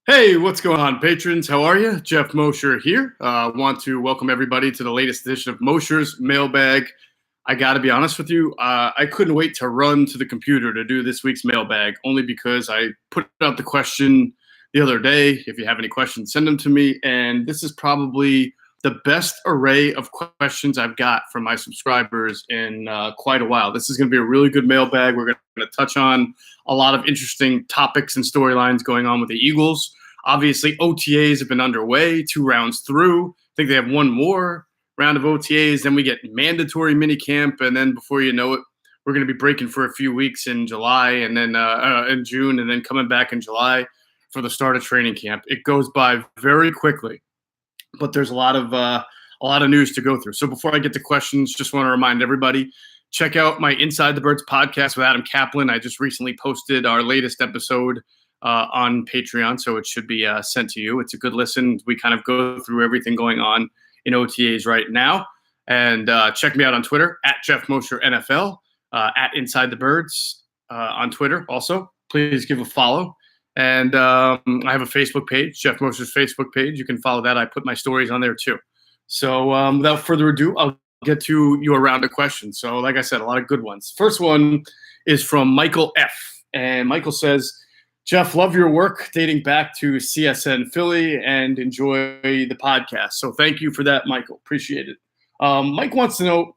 Hey, what's going on, patrons? How are you? Jeff Mosher here. Want to welcome everybody to the latest edition of Mosher's Mailbag. I got to be honest with you, I couldn't wait to run to the computer to do this week's mailbag, only because I put out the question the other day. If you have any questions, send them to me. And this is probably the best array of questions I've got from my subscribers in quite a while. This is going to be a really good mailbag. We're going to touch on a lot of interesting topics and storylines going on with the Eagles. Obviously, OTAs have been underway, 2 rounds through. I think they have one more round of OTAs. Then we get mandatory minicamp, and then before you know it, we're going to be breaking for a few weeks in July, and then in June, and then coming back in July for the start of training camp. It goes by very quickly, but there's a lot of news to go through. So before I get to questions, just want to remind everybody, check out my Inside the Birds podcast with Adam Kaplan. I just recently posted our latest episode on Patreon, so it should be sent to you. It's a good listen. We kind of go through everything going on in OTAs right now. And check me out on Twitter, at Jeff Mosher NFL, at Inside the Birds on Twitter also. Please give a follow. And I have a Facebook page, Jeff Mosher's Facebook page. You can follow that. I put my stories on there too. So without further ado, I'll get to your round of questions. So like I said, a lot of good ones. First one is from Michael F. And Michael says, Jeff, love your work dating back to CSN Philly and enjoy the podcast. So thank you for that, Michael. Appreciate it. Mike wants to know,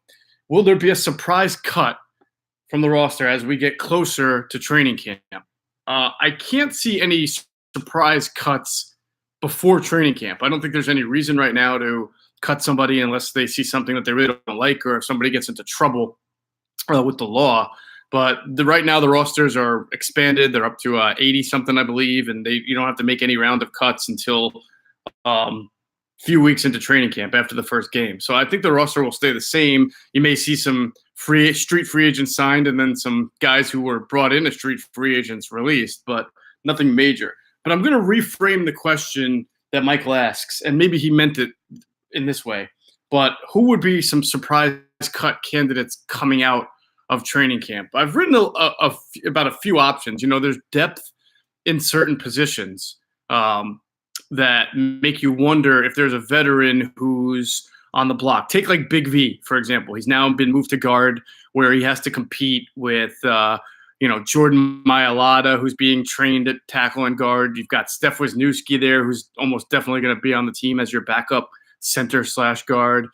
will there be a surprise cut from the roster as we get closer to training camp? I can't see any surprise cuts before training camp. I don't think there's any reason right now to cut somebody unless they see something that they really don't like or if somebody gets into trouble with the law. But right now the rosters are expanded. They're up to 80-something, I believe, and you don't have to make any round of cuts until few weeks into training camp after the first game. So I think the roster will stay the same. You may see some street free agents signed and then some guys who were brought in as street free agents released, but nothing major. But I'm going to reframe the question that Michael asks, and maybe he meant it in this way. But who would be some surprise cut candidates coming out of training camp? I've written about a few options. You know, there's depth in certain positions that make you wonder if there's a veteran who's on the block. Take like Big V, for example. He's now been moved to guard where he has to compete with, Jordan Mailata, who's being trained at tackle and guard. You've got Steph Wisniewski there, who's almost definitely going to be on the team as your backup center/guard.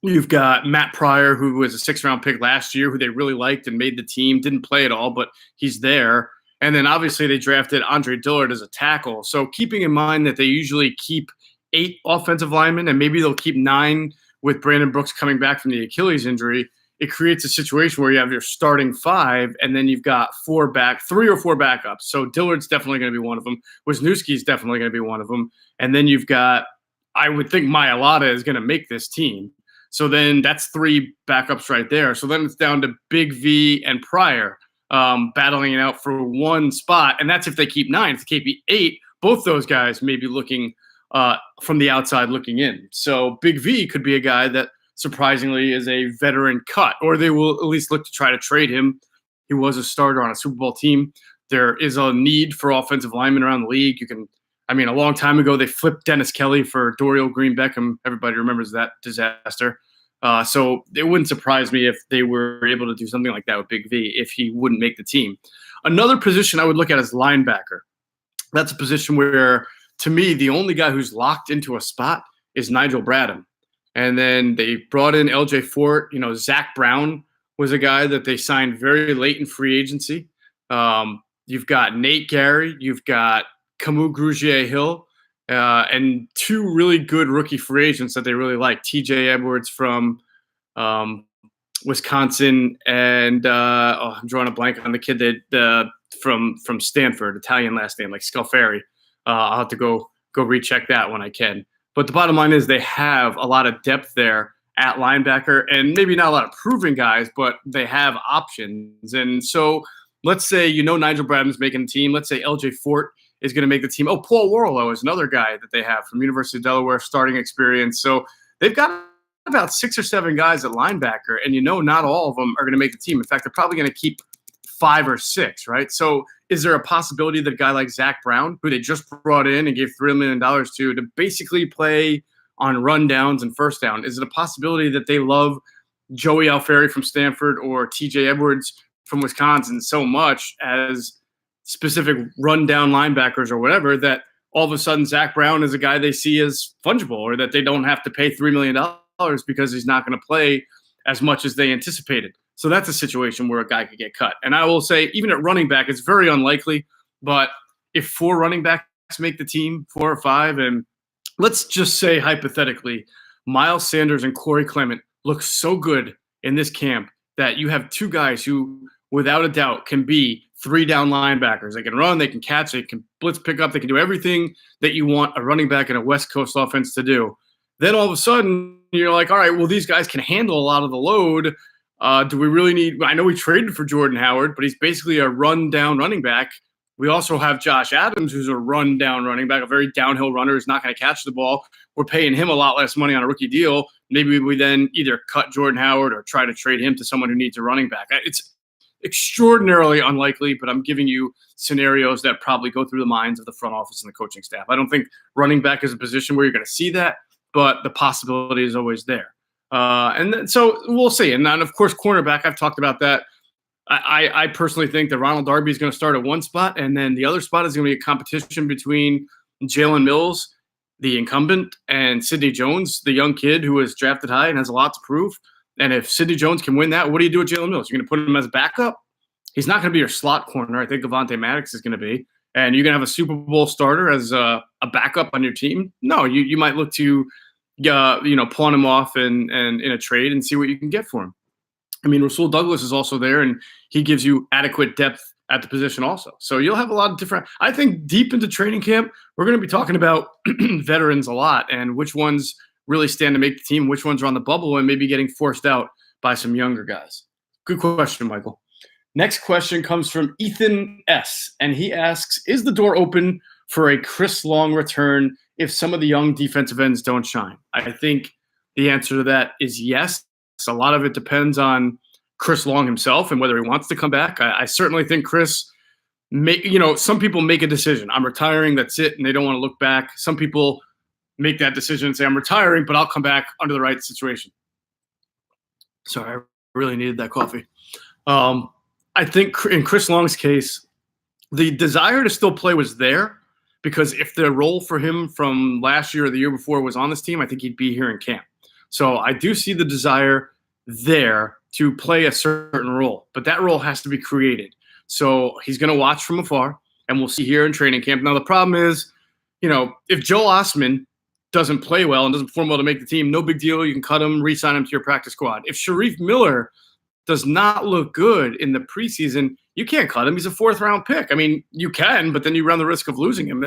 You've got Matt Pryor, who was a 6th-round pick last year, who they really liked and made the team. Didn't play at all, but he's there. And then obviously they drafted Andre Dillard as a tackle. So keeping in mind that they usually keep 8 offensive linemen and maybe they'll keep 9 with Brandon Brooks coming back from the Achilles injury, it creates a situation where you have your starting 5 and then you've got 3 or 4 backups. So Dillard's definitely going to be one of them. Wisniewski's definitely going to be one of them. And then you've got, I would think Mailata is going to make this team. So then that's 3 backups right there. So then it's down to Big V and Pryor battling it out for 1 spot. And that's if they keep 9. If they keep 8, both those guys may be looking from the outside looking in. So Big V could be a guy that surprisingly is a veteran cut, or they will at least look to try to trade him. He was a starter on a Super Bowl team. There is a need for offensive linemen around the league. A long time ago, they flipped Dennis Kelly for Dorial Green Beckham. Everybody remembers that disaster. So it wouldn't surprise me if they were able to do something like that with Big V if he wouldn't make the team. Another position I would look at is linebacker. That's a position where, to me, the only guy who's locked into a spot is Nigel Bradham. And then they brought in LJ Fort. Zach Brown was a guy that they signed very late in free agency. You've got Nate Gary. You've got Camus Grugier-Hill, and 2 really good rookie free agents that they really like. TJ Edwards from Wisconsin, and I'm drawing a blank on the kid that from Stanford, Italian last name, like Scalfari. I'll have to go recheck that when I can. But the bottom line is they have a lot of depth there at linebacker, and maybe not a lot of proven guys, but they have options. And so let's say Nigel Bradham's making the team. Let's say LJ Fort is going to make the team. Oh, Paul Warlow is another guy that they have from University of Delaware, starting experience. So they've got about 6 or 7 guys at linebacker, and not all of them are going to make the team. In fact, they're probably going to keep 5 or 6, right? So is there a possibility that a guy like Zach Brown, who they just brought in and gave $3 million to basically play on rundowns and first down, is it a possibility that they love Joey Alferi from Stanford or TJ Edwards from Wisconsin so much as specific rundown linebackers or whatever that all of a sudden Zach Brown is a guy they see as fungible, or that they don't have to pay $3 million because he's not going to play as much as they anticipated? So that's a situation where a guy could get cut. And I will say, even at running back, it's very unlikely. But if 4 running backs make the team, 4 or 5, and let's just say hypothetically, Miles Sanders and Corey Clement look so good in this camp that you have 2 guys who, without a doubt, can be 3-down linebackers. They can run, they can catch, they can blitz pick up, they can do everything that you want a running back in a West Coast offense to do. Then all of a sudden, you're like, all right, well, these guys can handle a lot of the load. Do we really need – I know we traded for Jordan Howard, but he's basically a run-down running back. We also have Josh Adams, who's a run-down running back, a very downhill runner who's not going to catch the ball. We're paying him a lot less money on a rookie deal. Maybe we then either cut Jordan Howard or try to trade him to someone who needs a running back. It's extraordinarily unlikely, but I'm giving you scenarios that probably go through the minds of the front office and the coaching staff. I don't think running back is a position where you're going to see that, but the possibility is always there. So we'll see. And then, of course, cornerback, I've talked about that. I personally think that Ronald Darby is going to start at one spot, and then the other spot is going to be a competition between Jalen Mills, the incumbent, and Sidney Jones, the young kid who was drafted high and has a lot to prove. And if Sidney Jones can win that, what do you do with Jalen Mills? You're going to put him as backup? He's not going to be your slot corner. I think Avonte Maddox is going to be. And you're going to have a Super Bowl starter as a backup on your team? No, you might look to pawn him off and in a trade and see what you can get for him. I mean, Rasul Douglas is also there, and he gives you adequate depth at the position also. So you'll have a lot of different – I think deep into training camp, we're going to be talking about veterans a lot and which ones – really stand to make the team, which ones are on the bubble and maybe getting forced out by some younger guys. Good question, Michael. Next question comes from Ethan S., and he asks, is the door open for a Chris Long return if some of the young defensive ends don't shine? I think the answer to that is yes. A lot of it depends on Chris Long himself and whether he wants to come back. I certainly think Chris some people make a decision. I'm retiring, that's it, and they don't want to look back. Some people make that decision and say, I'm retiring, but I'll come back under the right situation. Sorry, I really needed that coffee. I think in Chris Long's case, the desire to still play was there, because if the role for him from last year or the year before was on this team, I think he'd be here in camp. So I do see the desire there to play a certain role, but that role has to be created. So he's going to watch from afar, and we'll see here in training camp. Now, the problem is, if Joel Osman doesn't play well and doesn't perform well to make the team, no big deal. You can cut him, re-sign him to your practice squad. If Sharif Miller does not look good in the preseason, you can't cut him. He's a 4th-round pick. I mean, you can, but then you run the risk of losing him.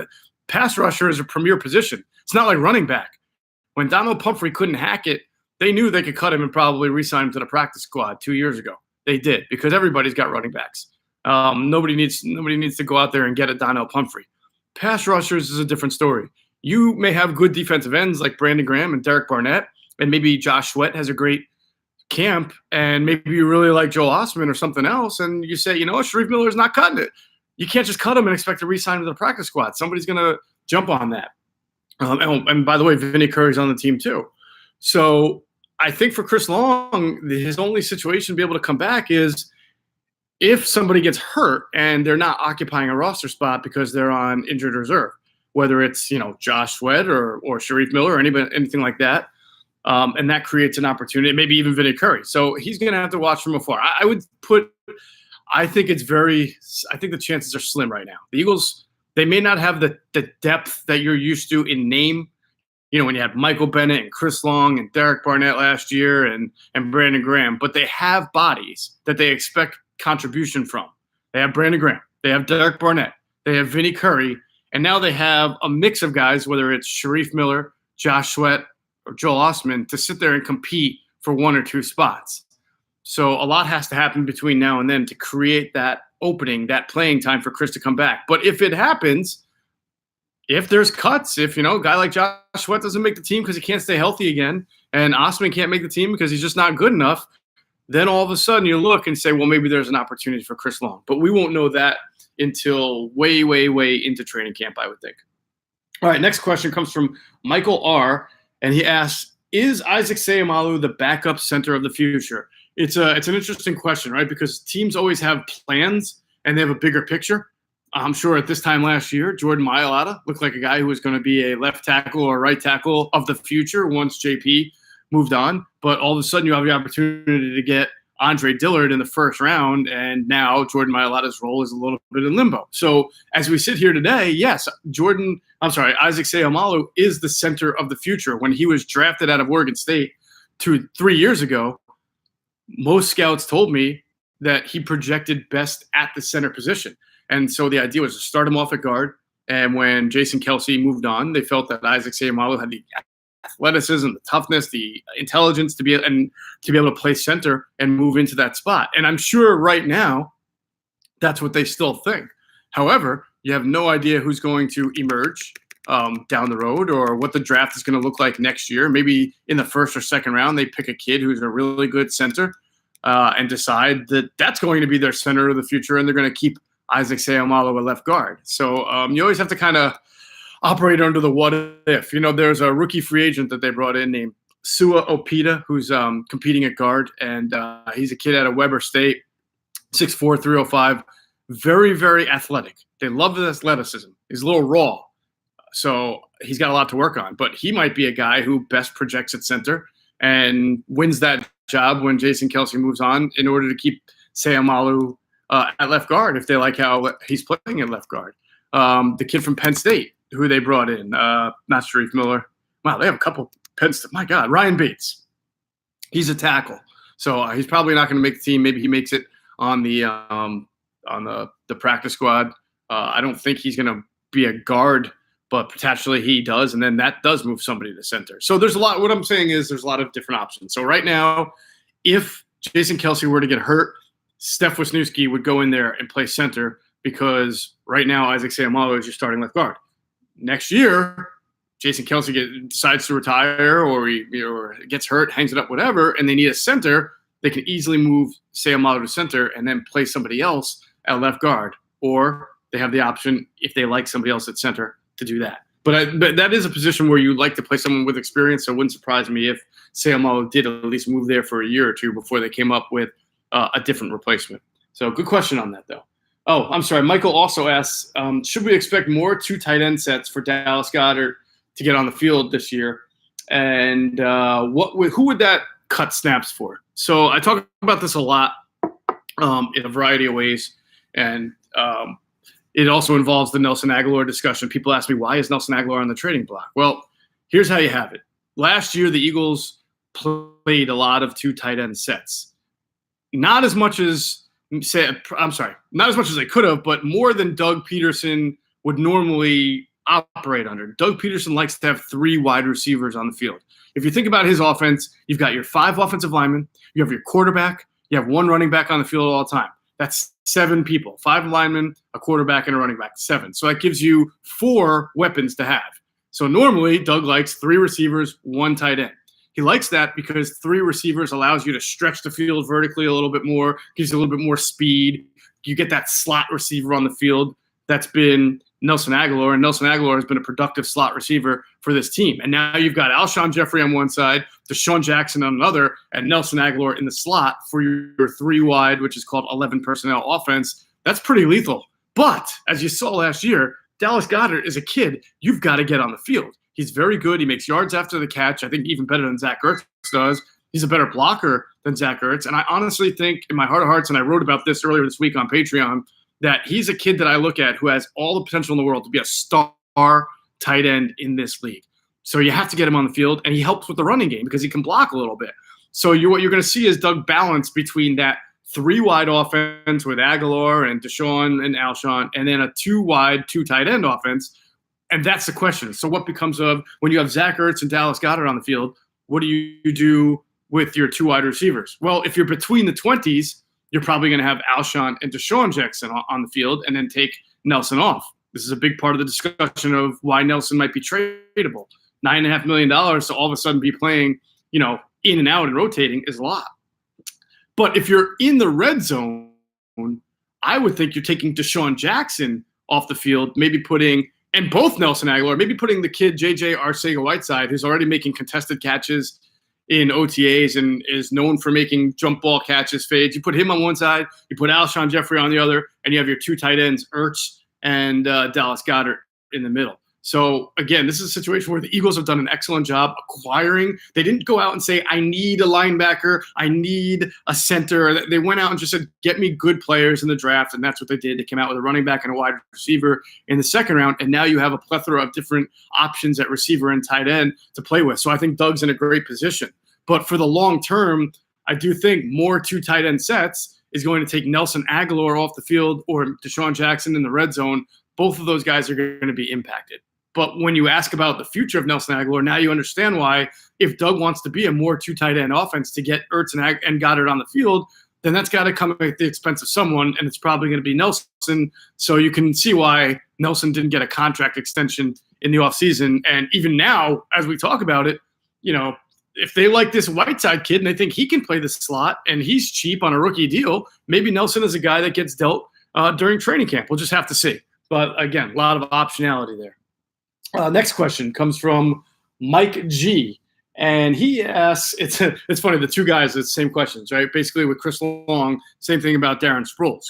Pass rusher is a premier position. It's not like running back. When Donnell Pumphrey couldn't hack it, they knew they could cut him and probably re-sign him to the practice squad 2 years ago. They did, because everybody's got running backs. Nobody needs to go out there and get a Donnell Pumphrey. Pass rushers is a different story. You may have good defensive ends like Brandon Graham and Derek Barnett, and maybe Josh Sweat has a great camp, and maybe you really like Joel Osman or something else, and you say, Sharif Miller's not cutting it. You can't just cut him and expect to re-sign him to the practice squad. Somebody's going to jump on that. And by the way, Vinny Curry's on the team too. So I think for Chris Long, his only situation to be able to come back is if somebody gets hurt and they're not occupying a roster spot because they're on injured reserve, whether it's, Josh Sweat or Sharif Miller or anything like that. And that creates an opportunity, maybe even Vinny Curry. So he's going to have to watch from afar. I think the chances are slim right now. The Eagles, they may not have the depth that you're used to in name. When you had Michael Bennett and Chris Long and Derek Barnett last year and Brandon Graham, but they have bodies that they expect contribution from. They have Brandon Graham. They have Derek Barnett. They have Vinny Curry. And now they have a mix of guys, whether it's Sharif Miller, Josh Sweat, or Joel Osman, to sit there and compete for 1 or 2 spots. So a lot has to happen between now and then to create that opening, that playing time for Chris to come back. But if it happens, if there's cuts, if, a guy like Josh Sweat doesn't make the team because he can't stay healthy again, and Osman can't make the team because he's just not good enough, Then all of a sudden you look and say, well, maybe there's an opportunity for Chris Long. But we won't know that until way, way, way into training camp, I would think. All right, next question comes from Michael R., and he asks, is Isaac Seumalo the backup center of the future? It's an interesting question, right? Because teams always have plans and they have a bigger picture. I'm sure at this time last year, Jordan Mailata looked like a guy who was going to be a left tackle or right tackle of the future once JP moved on. But all of a sudden you have the opportunity to get Andre Dillard in the first round, and now Jordan Mailata's role is a little bit in limbo. So as we sit here today, yes, Isaac Seumalo is the center of the future. When he was drafted out of Oregon State 3 years ago, most scouts told me that he projected best at the center position. And so the idea was to start him off at guard. And when Jason Kelce moved on, they felt that Isaac Seumalo had the athleticism, the toughness, the intelligence to be able to play center and move into that spot. And I'm sure right now that's what they still think. However, you have no idea who's going to emerge down the road or what the draft is going to look like next year. Maybe in the first or second round, they pick a kid who's a really good center and decide that that's going to be their center of the future, and they're going to keep Isaac Seumalo at left guard. So you always have to kind of operate under the what if. There's a rookie free agent that they brought in named Sua Opita, who's competing at guard, and he's a kid out of Weber State, 6'4", 305, very, very athletic. They love his athleticism. He's a little raw, so he's got a lot to work on. But he might be a guy who best projects at center and wins that job when Jason Kelce moves on in order to keep Seumalo at left guard if they like how he's playing at left guard. The kid from Penn State, who they brought in, not Sharif Miller. Wow, they have a couple Penn State. My God, Ryan Bates. He's a tackle, so he's probably not going to make the team. Maybe he makes it on the practice squad. I don't think he's going to be a guard, but potentially he does, and then that does move somebody to center. So there's a lot. What I'm saying is there's a lot of different options. So right now, if Jason Kelce were to get hurt, Steph Wisniewski would go in there and play center because right now Isaac Seumalo is your starting left guard. Next year, Jason Kelce decides to retire or he gets hurt, hangs it up, whatever, and they need a center. They can easily move Seumalo to center and then play somebody else at left guard. Or they have the option, if they like somebody else at center, to do that. But that is a position where you like to play someone with experience, so it wouldn't surprise me if Seumalo did at least move there for a year or two before they came up with a different replacement. So good question on that, though. Oh, I'm sorry. Michael also asks, should we expect more 2 tight end sets for Dallas Goedert to get on the field this year? And who would that cut snaps for? So I talk about this a lot in a variety of ways. And it also involves the Nelson Aguilar discussion. People ask me, why is Nelson Aguilar on the trading block? Well, here's how you have it. Last year, the Eagles played a lot of 2 tight end sets. Not as much as they could have, but more than Doug Peterson would normally operate under. Doug Peterson likes to have 3 wide receivers on the field. If you think about his offense, you've got your 5 offensive linemen, you have your quarterback, you have 1 running back on the field all the time. That's 7 people, 5 linemen, a quarterback, and a running back, 7. So that gives you 4 weapons to have. So normally, Doug likes 3 receivers, 1 tight end. He likes that because 3 receivers allows you to stretch the field vertically a little bit more, gives you a little bit more speed. You get that slot receiver on the field. That's been Nelson Aguilar, and Nelson Aguilar has been a productive slot receiver for this team. And now you've got Alshon Jeffrey on one side, Deshaun Jackson on another, and Nelson Aguilar in the slot for your 3 wide, which is called 11 personnel offense. That's pretty lethal. But as you saw last year, Dallas Goedert is a kid you've got to get on the field. He's very good. He makes yards after the catch. I think even better than Zach Ertz does. He's a better blocker than Zach Ertz. And I honestly think in my heart of hearts, and I wrote about this earlier this week on Patreon, that he's a kid that I look at who has all the potential in the world to be a star tight end in this league. So you have to get him on the field, and he helps with the running game because he can block a little bit. So what you're going to see is Doug balance between that 3 wide offense with Aguilar and Deshaun and Alshon, and then a 2 wide, 2 tight end offense. And that's the question. So what becomes of when you have Zach Ertz and Dallas Goedert on the field, what do you do with your 2 wide receivers? Well, if you're between the 20s, you're probably going to have Alshon and Deshaun Jackson on the field and then take Nelson off. This is a big part of the discussion of why Nelson might be tradable. $9.5 million to all of a sudden be playing, in and out and rotating is a lot. But if you're in the red zone, I would think you're taking Deshaun Jackson off the field, maybe putting – and both Nelson Aguilar, maybe putting the kid J.J. Arcega-Whiteside, who's already making contested catches in OTAs and is known for making jump ball catches, fades. You put him on one side, you put Alshon Jeffrey on the other, and you have your two tight ends, Ertz and Dallas Goedert in the middle. So, again, this is a situation where the Eagles have done an excellent job acquiring. They didn't go out and say, I need a linebacker, I need a center. They went out and just said, get me good players in the draft, and that's what they did. They came out with a running back and a wide receiver in the second round, and now you have a plethora of different options at receiver and tight end to play with. So I think Doug's in a great position. But for the long term, I do think more two tight end sets is going to take Nelson Aguilar off the field or Deshaun Jackson in the red zone. Both of those guys are going to be impacted. But when you ask about the future of Nelson Aguilar, now you understand why if Doug wants to be a more two tight end offense to get Ertz and Goddard on the field, then that's got to come at the expense of someone, and it's probably going to be Nelson. So you can see why Nelson didn't get a contract extension in the offseason. And even now, as we talk about it, if they like this Whiteside kid and they think he can play the slot and he's cheap on a rookie deal, maybe Nelson is a guy that gets dealt during training camp. We'll just have to see. But, again, a lot of optionality there. Next question comes from Mike G. And he asks, it's funny, the two guys, it's the same questions, right? Basically with Chris Long, same thing about Darren Sproles.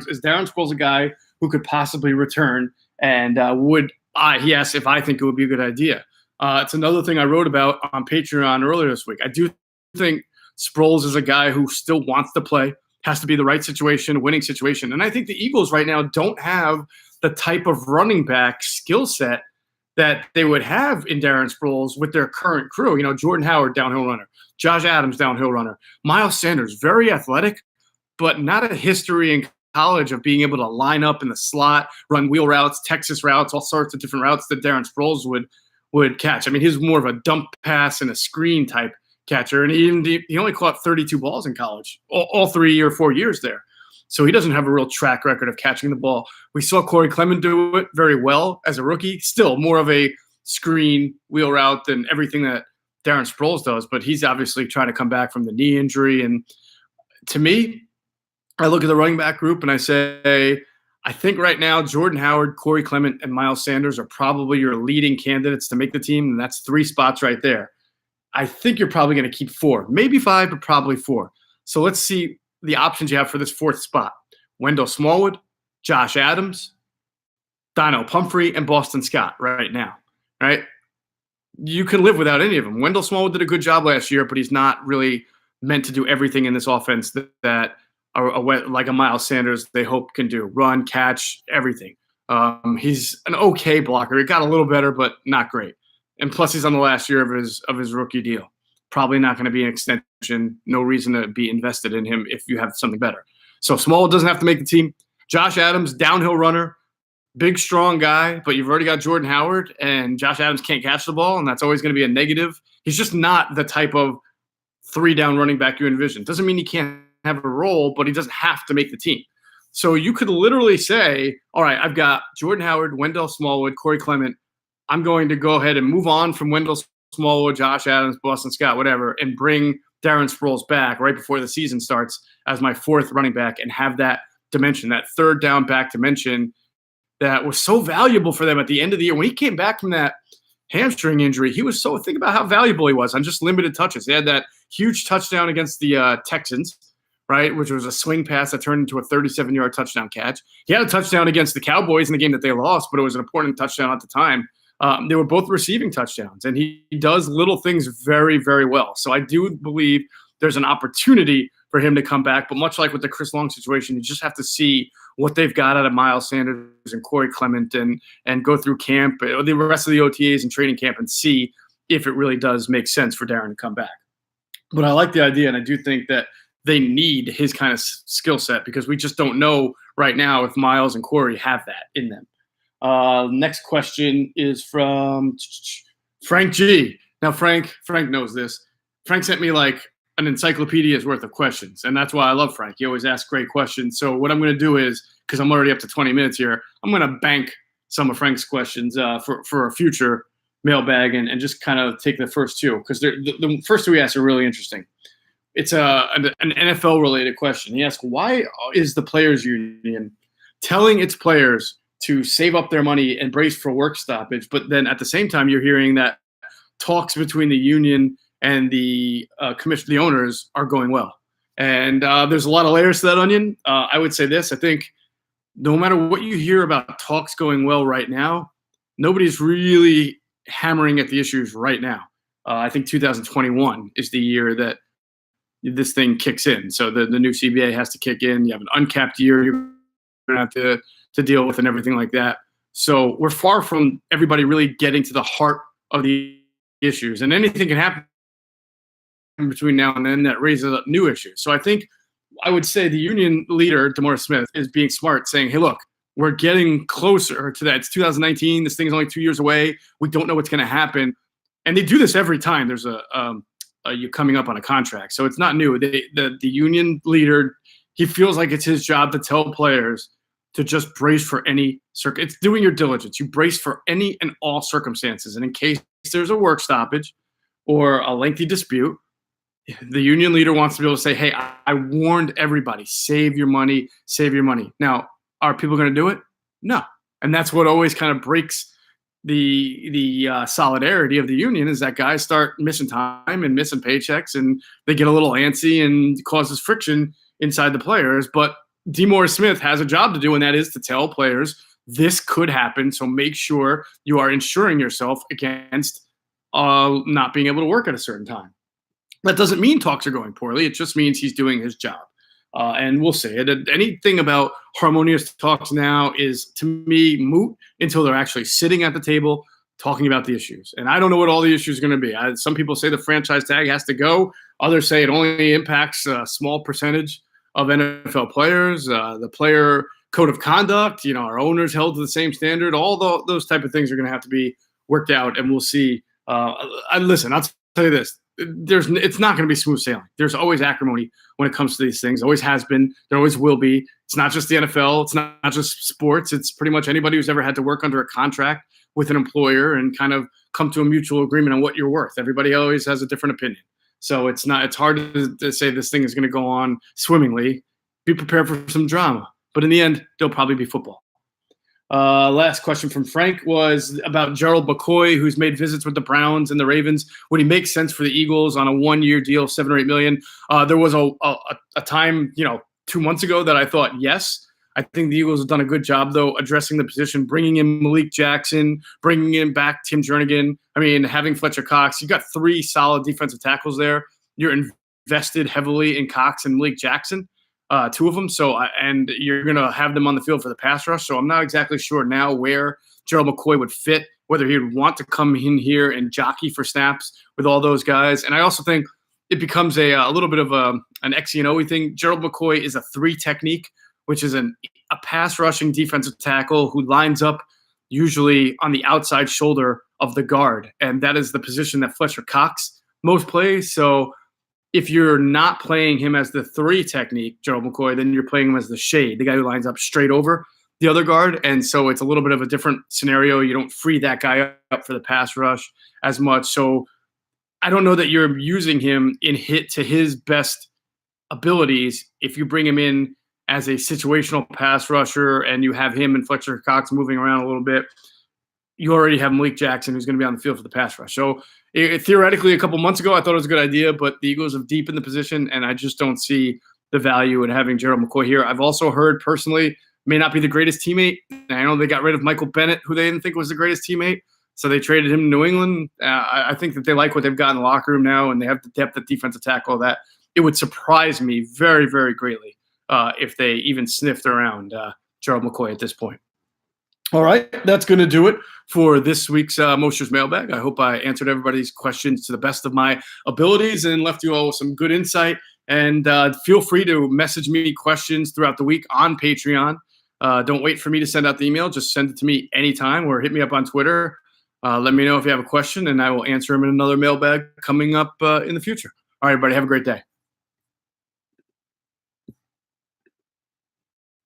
Is Darren Sproles a guy who could possibly return? And he asked if I think it would be a good idea. It's another thing I wrote about on Patreon earlier this week. I do think Sproles is a guy who still wants to play, has to be the right situation, a winning situation. And I think the Eagles right now don't have the type of running back skill set that they would have in Darren Sproles with their current crew. Jordan Howard, downhill runner. Josh Adams, downhill runner. Miles Sanders, very athletic, but not a history in college of being able to line up in the slot, run wheel routes, Texas routes, all sorts of different routes that Darren Sproles would catch. I mean, he's more of a dump pass and a screen type catcher, and he only caught 32 balls in college, all 3 or 4 years there. So he doesn't have a real track record of catching the ball. We saw Corey Clement do it very well as a rookie, still more of a screen wheel route than everything that Darren Sproles does, but he's obviously trying to come back from the knee injury. And to me, I look at the running back group and I say, I think right now Jordan Howard, Corey Clement, and Miles Sanders are probably your leading candidates to make the team, and that's 3 spots right there. I think you're probably going to keep 4, maybe 5, but probably 4. So let's see the options you have for this 4th spot. Wendell Smallwood, Josh Adams, Donnell Pumphrey, and Boston Scott right now, right? You can live without any of them. Wendell Smallwood did a good job last year, but he's not really meant to do everything in this offense that like a Miles Sanders they hope can do. Run, catch, everything. He's an okay blocker. It got a little better, but not great. And plus he's on the last year of his rookie deal. Probably not going to be an extension. No reason to be invested in him if you have something better. So Smallwood doesn't have to make the team. Josh Adams, downhill runner, big, strong guy, but you've already got Jordan Howard, and Josh Adams can't catch the ball, and that's always going to be a negative. He's just not the type of 3-down running back you envision. Doesn't mean he can't have a role, but he doesn't have to make the team. So you could literally say, all right, I've got Jordan Howard, Wendell Smallwood, Corey Clement. I'm going to go ahead and move on from Wendell Smallwood, Josh Adams, Boston Scott, whatever, and bring Darren Sproles back right before the season starts as my 4th running back and have that dimension, that 3rd down back dimension that was so valuable for them at the end of the year. When he came back from that hamstring injury, think about how valuable he was on just limited touches. They had that huge touchdown against the Texans, right, which was a swing pass that turned into a 37-yard touchdown catch. He had a touchdown against the Cowboys in the game that they lost, but it was an important touchdown at the time. They were both receiving touchdowns, and he does little things very, very well. So I do believe there's an opportunity for him to come back. But much like with the Chris Long situation, you just have to see what they've got out of Miles Sanders and Corey Clement and go through camp, the rest of the OTAs and training camp, and see if it really does make sense for Darren to come back. But I like the idea, and I do think that they need his kind of skill set because we just don't know right now if Miles and Corey have that in them. Next question is from Frank G. Now, Frank knows this. Frank sent me like an encyclopedia's worth of questions, and that's why I love Frank. He always asks great questions. So what I'm going to do is, because I'm already up to 20 minutes here, I'm going to bank some of Frank's questions for a future mailbag and just kind of take the first 2, because the first 2 he asked are really interesting. it's an NFL related question. He asked, why is the players union telling its players to save up their money and brace for work stoppage, but then at the same time you're hearing that talks between the union and the commission, the owners, are going well. And there's a lot of layers to that onion. I would say this: I think no matter what you hear about talks going well right now, nobody's really hammering at the issues right now. I think 2021 is the year that this thing kicks in. So the new CBA has to kick in. You have an uncapped year you're going to have to deal with and everything like that. So we're far from everybody really getting to the heart of the issues. And anything can happen between now and then that raises up new issues. So I think I would say the union leader, Demore Smith, is being smart, saying, hey, look, we're getting closer to that. It's 2019. This thing is only 2 years away. We don't know what's going to happen. And they do this every time there's you coming up on a contract. So it's not new. The union leader, he feels like it's his job to tell players to just brace for any it's doing your diligence. You brace for any and all circumstances. And in case there's a work stoppage or a lengthy dispute, the union leader wants to be able to say, hey, I warned everybody, save your money, save your money. Now, are people going to do it? No. And that's what always kind of breaks the solidarity of the union, is that guys start missing time and missing paychecks, and they get a little antsy and causes friction inside the players. But Demore Smith has a job to do, and that is to tell players this could happen. So make sure you are insuring yourself against not being able to work at a certain time. That doesn't mean talks are going poorly. It just means he's doing his job. And we'll say it. Anything about harmonious talks now is, to me, moot until they're actually sitting at the table talking about the issues. And I don't know what all the issues are going to be. Some people say the franchise tag has to go. Others say it only impacts a small percentage of NFL players. The player code of conduct, our owners held to the same standard. All those type of things are going to have to be worked out, and we'll see. Listen, I'll tell you this. It's not going to be smooth sailing. There's always acrimony when it comes to these things. Always has been. There always will be. It's not just the NFL. It's not just sports. It's pretty much anybody who's ever had to work under a contract with an employer and kind of come to a mutual agreement on what you're worth. Everybody always has a different opinion. So it's hard to say this thing is going to go on swimmingly. Be prepared for some drama. But in the end, there'll probably be football. Last question from Frank was about Gerald McCoy, who's made visits with the Browns and the Ravens. Would he make sense for the Eagles on a 1-year deal, $7 or $8 million? There was a time, 2 months ago that I thought yes. I think the Eagles have done a good job, though, addressing the position, bringing in Malik Jackson, bringing in back Tim Jernigan. I mean, having Fletcher Cox. You got 3 solid defensive tackles there. You're invested heavily in Cox and Malik Jackson. 2 of them. And you're going to have them on the field for the pass rush. So I'm not exactly sure now where Gerald McCoy would fit, whether he would want to come in here and jockey for snaps with all those guys. And I also think it becomes a little bit of an X and O thing. Gerald McCoy is a 3 technique, which is a pass rushing defensive tackle who lines up usually on the outside shoulder of the guard. And that is the position that Fletcher Cox most plays. So if you're not playing him as the 3 technique, Gerald McCoy, then you're playing him as the shade, the guy who lines up straight over the other guard. And so it's a little bit of a different scenario. You don't free that guy up for the pass rush as much. So I don't know that you're using him to his best abilities if you bring him in as a situational pass rusher and you have him and Fletcher Cox moving around a little bit. You already have Malik Jackson, who's going to be on the field for the pass rush. So theoretically, a couple months ago, I thought it was a good idea, but the Eagles have deepened the position, and I just don't see the value in having Gerald McCoy here. I've also heard personally, may not be the greatest teammate. I know they got rid of Michael Bennett, who they didn't think was the greatest teammate, so they traded him to New England. I think that they like what they've got in the locker room now, and they have the depth at defensive tackle that it would surprise me very, very greatly if they even sniffed around Gerald McCoy at this point. All right, that's going to do it for this week's Mosher's Mailbag. I hope I answered everybody's questions to the best of my abilities and left you all with some good insight. And feel free to message me questions throughout the week on Patreon. Don't wait for me to send out the email. Just send it to me anytime or hit me up on Twitter. Let me know if you have a question, and I will answer them in another mailbag coming up in the future. All right, everybody, have a great day.